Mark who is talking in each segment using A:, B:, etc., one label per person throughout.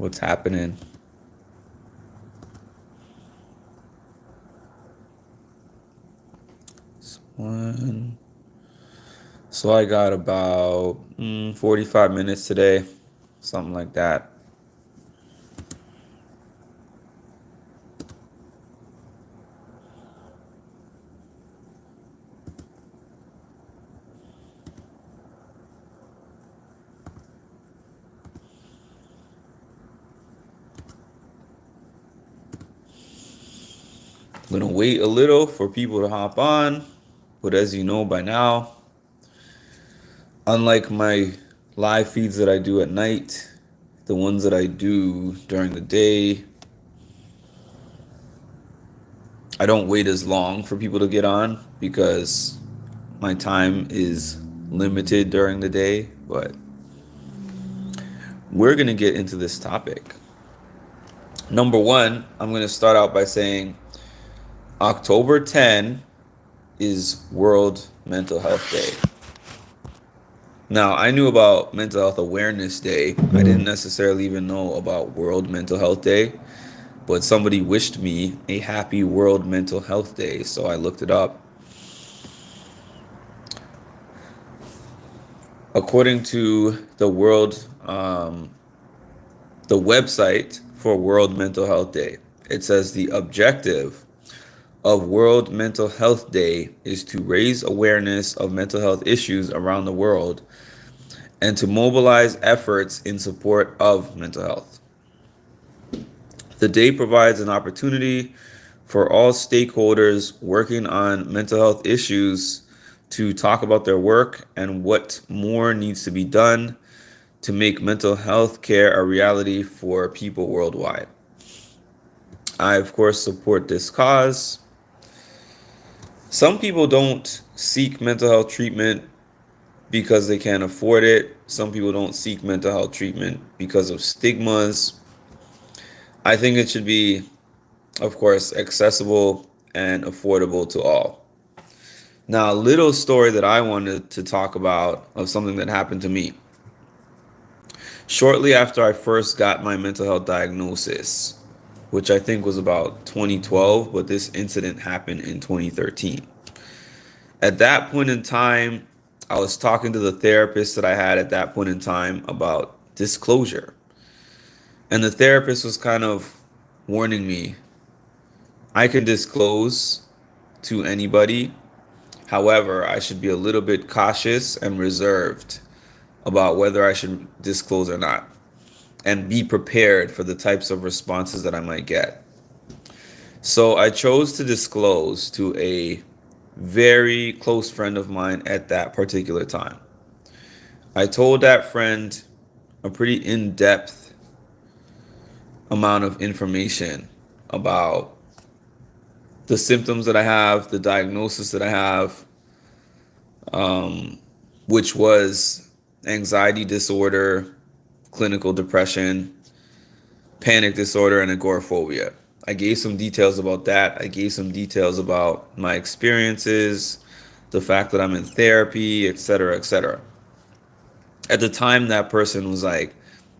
A: what's happening. This one. So I got about 45 minutes today, something like that. I'm gonna wait a little for people to hop on, but as you know by now, unlike my live feeds that I do at night, the ones that I do during the day, I don't wait as long for people to get on because my time is limited during the day. But we're gonna get into this topic. Number one, I'm gonna start out by saying October 10 is World Mental Health Day. Now, I knew about Mental Health Awareness Day. I didn't necessarily even know about World Mental Health Day, but somebody wished me a happy World Mental Health Day, so I looked it up. According to the website for World Mental Health Day, it says the objective of World Mental Health Day is to raise awareness of mental health issues around the world and to mobilize efforts in support of mental health. The day provides an opportunity for all stakeholders working on mental health issues to talk about their work and what more needs to be done to make mental health care a reality for people worldwide. I, of course, support this cause. Some people don't seek mental health treatment because they can't afford it. Some people don't seek mental health treatment because of stigmas. I think it should be, of course, accessible and affordable to all. Now, a little story that I wanted to talk about of something that happened to me. Shortly after I first got my mental health diagnosis, which I think was about 2012, but this incident happened in 2013. At that point in time, I was talking to the therapist that I had at that point in time about disclosure. And the therapist was kind of warning me, I can disclose to anybody. However, I should be a little bit cautious and reserved about whether I should disclose or not, and be prepared for the types of responses that I might get. So I chose to disclose to a very close friend of mine at that particular time. I told that friend a pretty in-depth amount of information about the symptoms that I have, the diagnosis that I have, which was anxiety disorder, clinical depression, panic disorder, and agoraphobia. I gave some details about that. I gave some details about my experiences, the fact that I'm in therapy, etc., etc. At the time, that person was like,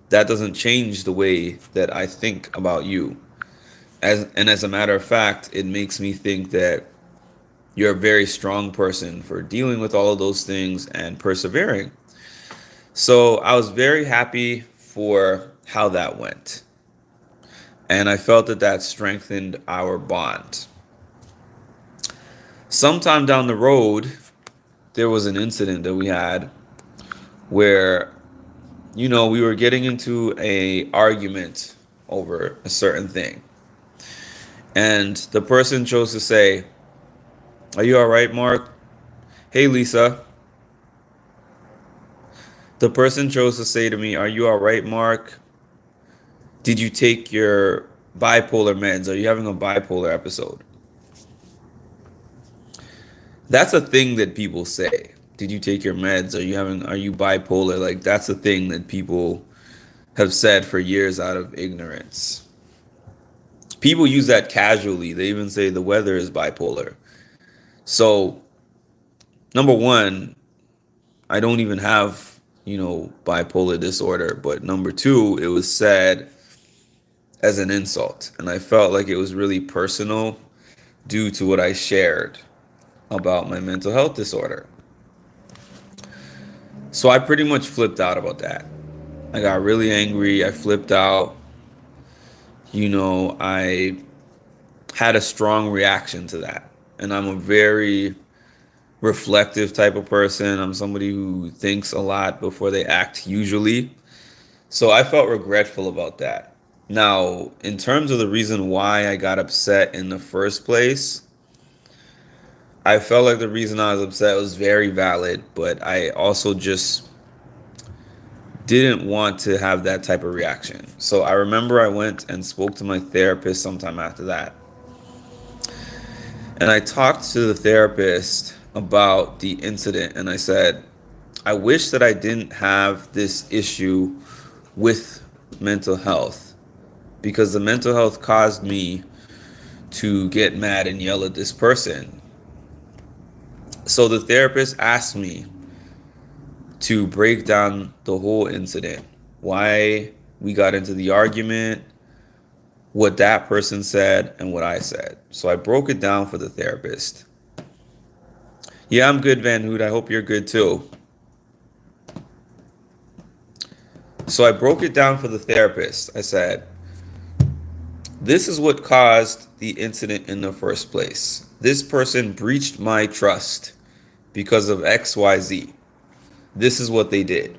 A: that doesn't change the way that I think about you. As a matter of fact, it makes me think that you're a very strong person for dealing with all of those things and persevering. So I was very happy for how that went. And I felt that that strengthened our bond. Sometime down the road, there was an incident that we had where, we were getting into a argument over a certain thing. And the person chose to say, "Are you all right, Mark?" "Hey, Lisa." The person chose to say to me, "Are you all right, Mark? Did you take your bipolar meds? Are you having a bipolar episode?" That's a thing that people say. Did you take your meds? Are you bipolar? Like, that's a thing that people have said for years out of ignorance. People use that casually. They even say the weather is bipolar. So, number one, I don't even have, bipolar disorder. But number two, it was said as an insult. And I felt like it was really personal due to what I shared about my mental health disorder. So I pretty much flipped out about that. I got really angry. I flipped out. I had a strong reaction to that. And I'm a very reflective type of person. I'm somebody who thinks a lot before they act, usually. So I felt regretful about that. Now, in terms of the reason why I got upset in the first place, I felt like the reason I was upset was very valid, but I also just didn't want to have that type of reaction. So I remember I went and spoke to my therapist sometime after that. And I talked to the therapist about the incident, and I said, I wish that I didn't have this issue with mental health, because the mental health caused me to get mad and yell at this person. So the therapist asked me to break down the whole incident, why we got into the argument, what that person said, and what I said. So I broke it down for the therapist. Yeah, I'm good, Van Hoot. I hope you're good too. So I broke it down for the therapist. I said, this is what caused the incident in the first place. This person breached my trust because of XYZ. This is what they did.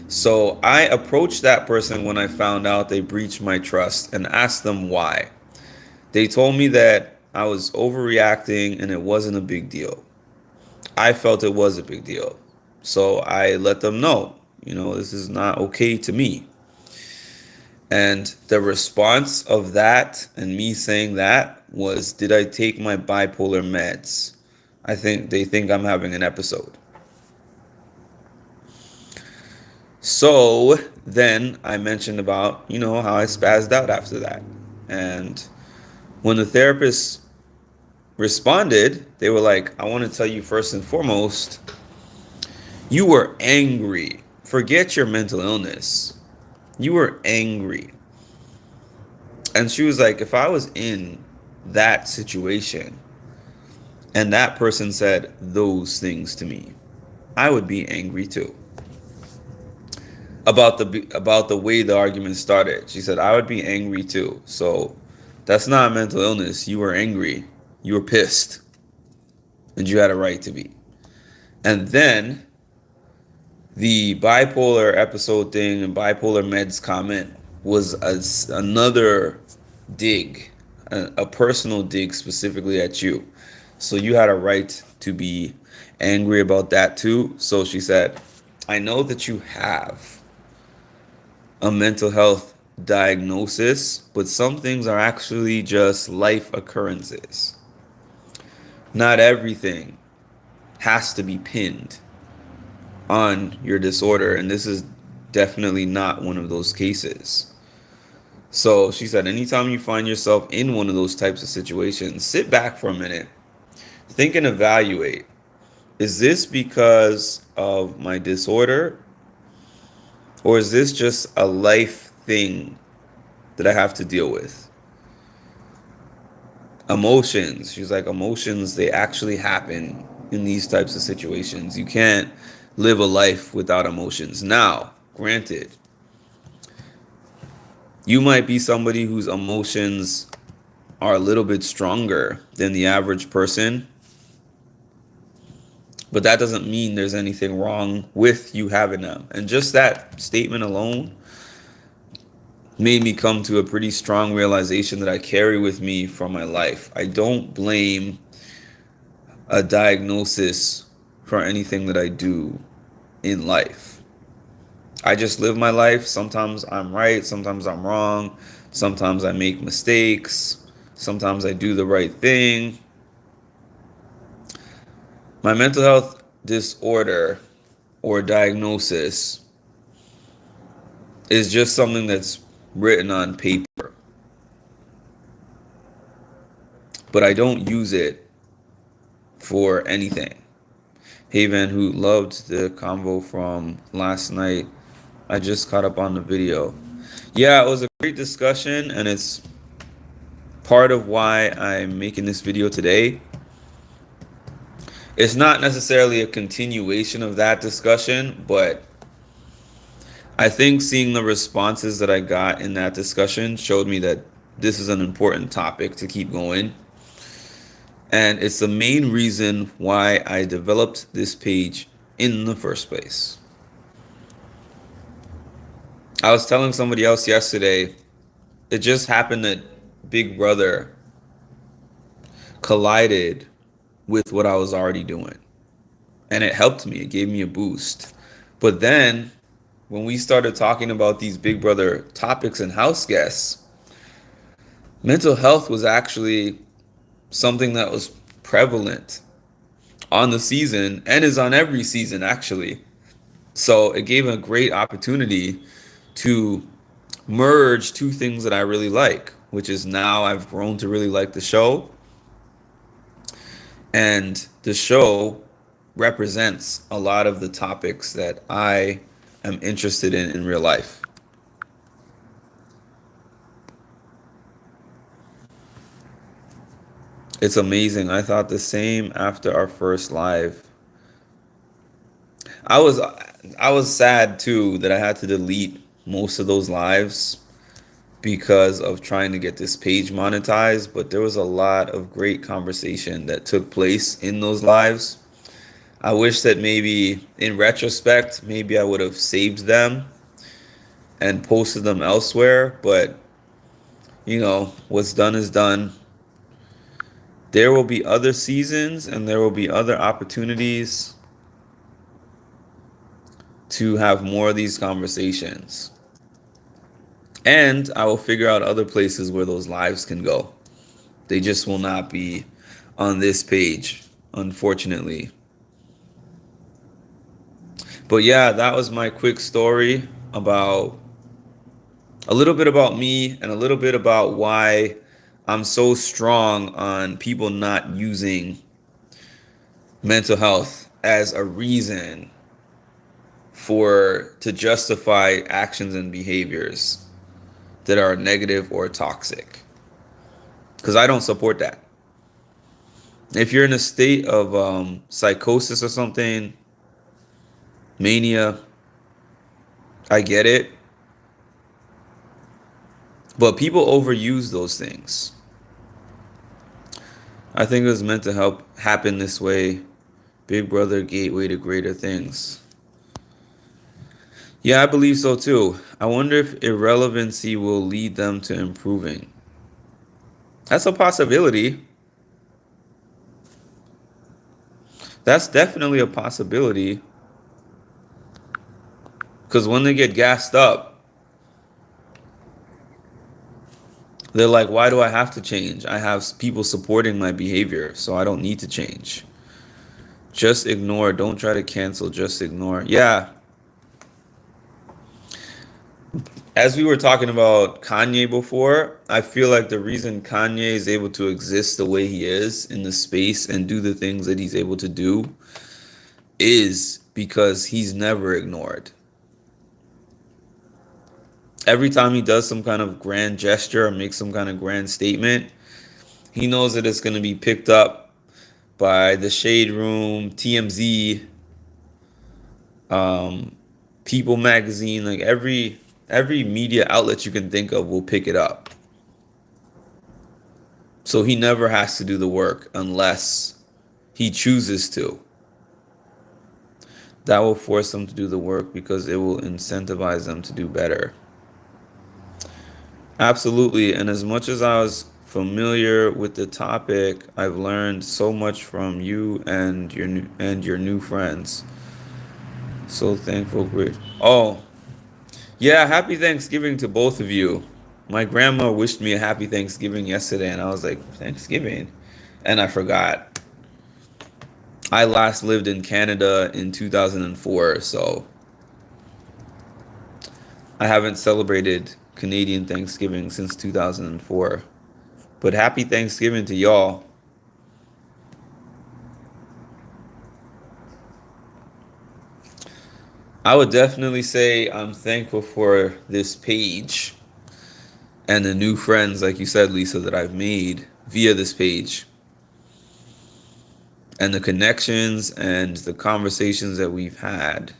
A: So I approached that person when I found out they breached my trust and asked them why. They told me that I was overreacting and it wasn't a big deal. I felt it was a big deal. So I let them know, this is not okay to me. And the response of that and me saying that was, did I take my bipolar meds? I think they think I'm having an episode. So then I mentioned about, how I spazzed out after that. And when the therapist responded, they were like, I want to tell you first and foremost, you were angry. Forget your mental illness. You were angry. And she was like, if I was in that situation and that person said those things to me, I would be angry too. About the way the argument started. She said, I would be angry too. So that's not a mental illness. You were angry. You were pissed. And you had a right to be. And then the bipolar episode thing and bipolar meds comment was another dig, a personal dig specifically at you. So you had a right to be angry about that too. So she said, I know that you have a mental health diagnosis, but some things are actually just life occurrences. Not everything has to be pinned on your disorder, and this is definitely not one of those cases. So she said, anytime you find yourself in one of those types of situations, sit back for a minute, think and evaluate. Is this because of my disorder? Or is this just a life thing that I have to deal with? Emotions. She's like, emotions, they actually happen in these types of situations. You can't live a life without emotions. Now, granted, you might be somebody whose emotions are a little bit stronger than the average person, but that doesn't mean there's anything wrong with you having them. And just that statement alone made me come to a pretty strong realization that I carry with me from my life. I don't blame a diagnosis for anything that I do in life. I just live my life. Sometimes I'm right, sometimes I'm wrong, sometimes I make mistakes, sometimes I do the right thing. My mental health disorder or diagnosis is just something that's written on paper, but I don't use it for anything. Hey Van Hoot, loved the convo from last night. I just caught up on the video. Yeah, it was a great discussion, and it's part of why I'm making this video today. It's not necessarily a continuation of that discussion, but I think seeing the responses that I got in that discussion showed me that this is an important topic to keep going. And it's the main reason why I developed this page in the first place. I was telling somebody else yesterday, it just happened that Big Brother collided with what I was already doing. And it helped me, it gave me a boost. But then when we started talking about these Big Brother topics and house guests, mental health was actually something that was prevalent on the season and is on every season actually. So it gave a great opportunity to merge two things that I really like, which is now I've grown to really like the show. And the show represents a lot of the topics that I am interested in real life. It's amazing. I thought the same after our first live. I was I was sad too that I had to delete most of those lives because of trying to get this page monetized, but there was a lot of great conversation that took place in those lives. I wish that maybe in retrospect, maybe I would have saved them and posted them elsewhere, but what's done is done. There will be other seasons and there will be other opportunities to have more of these conversations. And I will figure out other places where those lives can go. They just will not be on this page, unfortunately. But yeah, that was my quick story about a little bit about me and a little bit about why I'm so strong on people not using mental health as a reason to justify actions and behaviors that are negative or toxic. Because I don't support that. If you're in a state of psychosis or something, mania, I get it. But people overuse those things. I think it was meant to help happen this way. Big Brother gateway to greater things. Yeah, I believe so too. I wonder if irrelevancy will lead them to improving. That's a possibility. That's definitely a possibility. Because when they get gassed up, they're like, why do I have to change? I have people supporting my behavior, so I don't need to change. Just ignore. Don't try to cancel. Just ignore. Yeah. As we were talking about Kanye before, I feel like the reason Kanye is able to exist the way he is in the space and do the things that he's able to do is because he's never ignored. Every time he does some kind of grand gesture or makes some kind of grand statement, he knows that it's going to be picked up by the Shade Room, TMZ, People Magazine, like every media outlet you can think of will pick it up. So he never has to do the work unless he chooses to. That will force them to do the work because it will incentivize them to do better. Absolutely. And as much as I was familiar with the topic, I've learned so much from you and your new friends. So thankful, great. Oh, yeah, happy Thanksgiving to both of you. My grandma wished me a happy Thanksgiving yesterday, and I was like, Thanksgiving? And I forgot. I last lived in Canada in 2004, so I haven't celebrated Canadian Thanksgiving since 2004. But happy Thanksgiving to y'all. I would definitely say I'm thankful for this page and the new friends, like you said, Lisa, that I've made via this page, and the connections and the conversations that we've had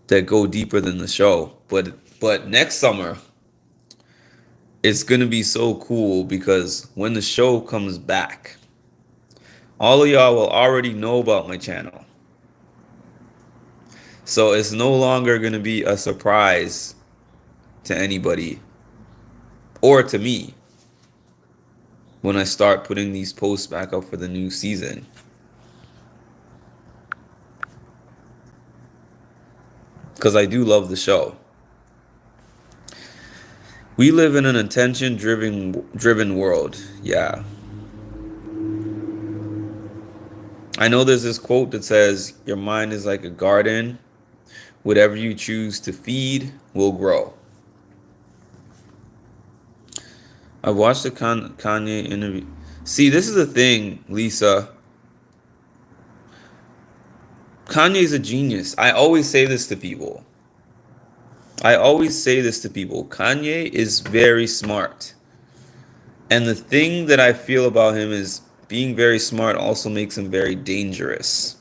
A: that go deeper than the show. But next summer, it's going to be so cool because when the show comes back, all of y'all will already know about my channel. So it's no longer going to be a surprise to anybody or to me when I start putting these posts back up for the new season. Because I do love the show. We live in an attention-driven world. Yeah. I know there's this quote that says, your mind is like a garden. Whatever you choose to feed will grow. I watched the Kanye interview. See, this is the thing, Lisa. Kanye's a genius. I always say this to people. Kanye is very smart. And the thing that I feel about him is being very smart also makes him very dangerous.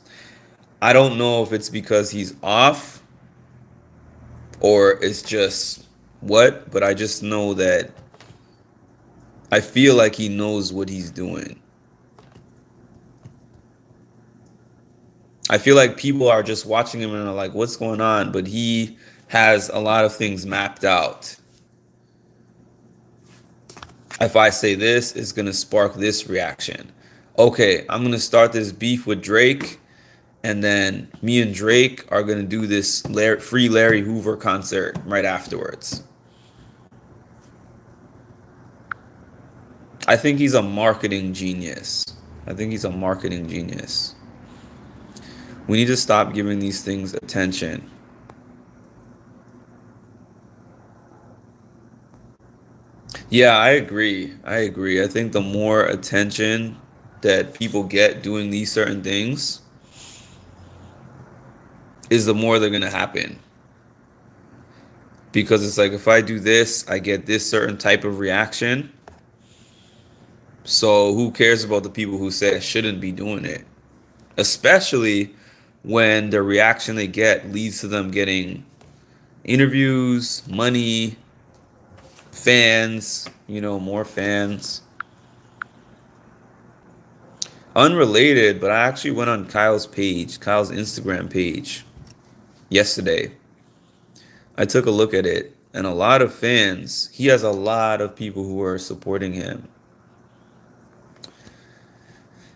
A: I don't know if it's because he's off or it's just what, but I just know that I feel like he knows what he's doing. I feel like people are just watching him and are like, what's going on? But he has a lot of things mapped out. If I say this, it's going to spark this reaction. Okay, I'm going to start this beef with Drake. And then me and Drake are going to do this Free Larry Hoover concert right afterwards. I think he's a marketing genius. We need to stop giving these things attention. Yeah, I agree. I think the more attention that people get doing these certain things is the more they're going to happen. Because it's like, if I do this, I get this certain type of reaction. So who cares about the people who say I shouldn't be doing it? Especially when the reaction they get leads to them getting interviews, money, fans, more fans. Unrelated, but I actually went on Kyle's Instagram page yesterday. I took a look at it, and a lot of fans, he has a lot of people who are supporting him.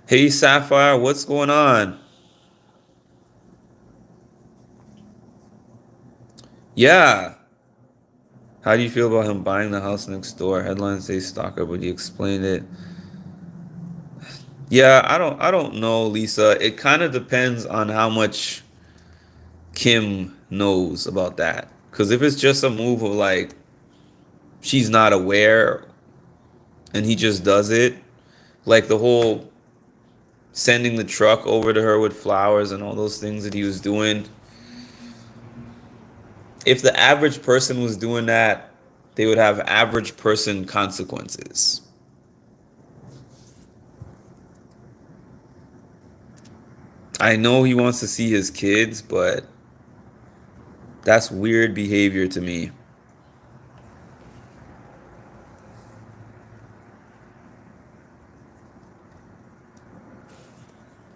A: Hey, Sapphire, what's going on? Yeah. How do you feel about him buying the house next door? Headlines say stalker, but he explained it. Yeah, I don't know, Lisa. It kind of depends on how much Kim knows about that. Because if it's just a move of like, she's not aware and he just does it, like the whole sending the truck over to her with flowers and all those things that he was doing. If the average person was doing that, they would have average person consequences. I know he wants to see his kids, but that's weird behavior to me.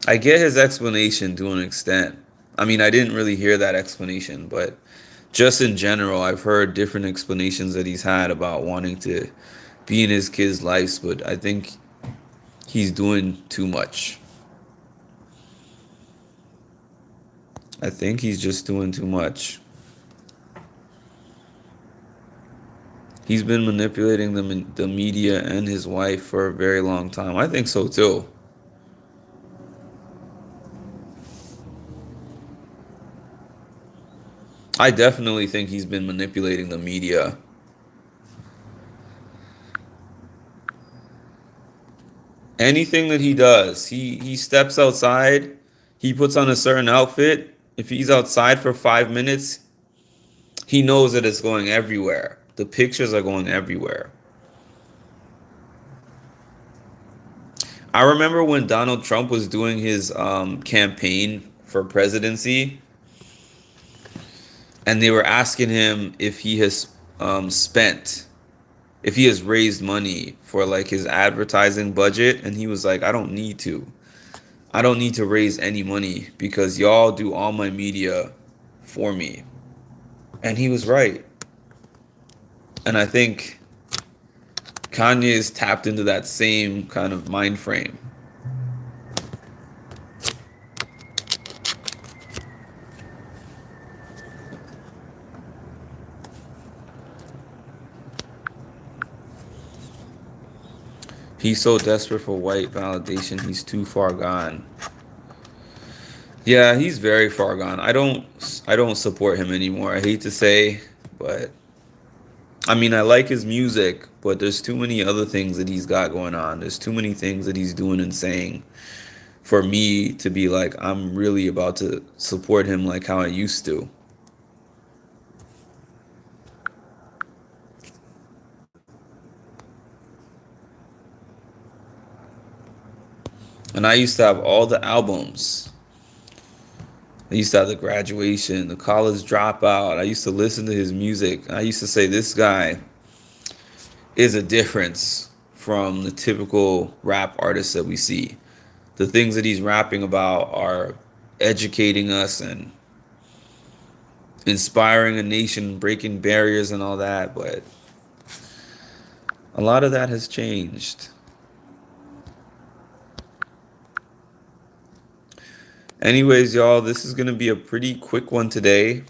A: I get his explanation to an extent. I mean, I didn't really hear that explanation, but just in general, I've heard different explanations that he's had about wanting to be in his kids' lives, but I think he's doing too much. I think he's just doing too much. He's been manipulating the media and his wife for a very long time. I think so too. I definitely think he's been manipulating the media. Anything that he does, he steps outside, he puts on a certain outfit. If he's outside for 5 minutes, he knows that it's going everywhere. The pictures are going everywhere. I remember when Donald Trump was doing his campaign for presidency, and they were asking him if he has spent, if he has raised money for like his advertising budget, and he was like, I don't need to. I don't need to raise any money because y'all do all my media for me. And he was right. And I think Kanye is tapped into that same kind of mind frame. He's so desperate for white validation, he's too far gone. Yeah, he's very far gone. I don't support him anymore. I hate to say, but I mean, I like his music, but there's too many other things that he's got going on. There's too many things that he's doing and saying for me to be like, I'm really about to support him like how I used to. And I used to have all the albums. I used to have the graduation, the college dropout. I used to listen to his music. I used to say, this guy is a difference from the typical rap artists that we see. The things that he's rapping about are educating us and inspiring a nation, breaking barriers and all that. But a lot of that has changed. Anyways, y'all, this is going to be a pretty quick one today.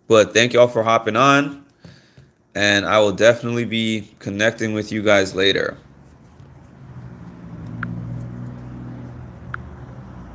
A: But thank y'all for hopping on. And I will definitely be connecting with you guys later.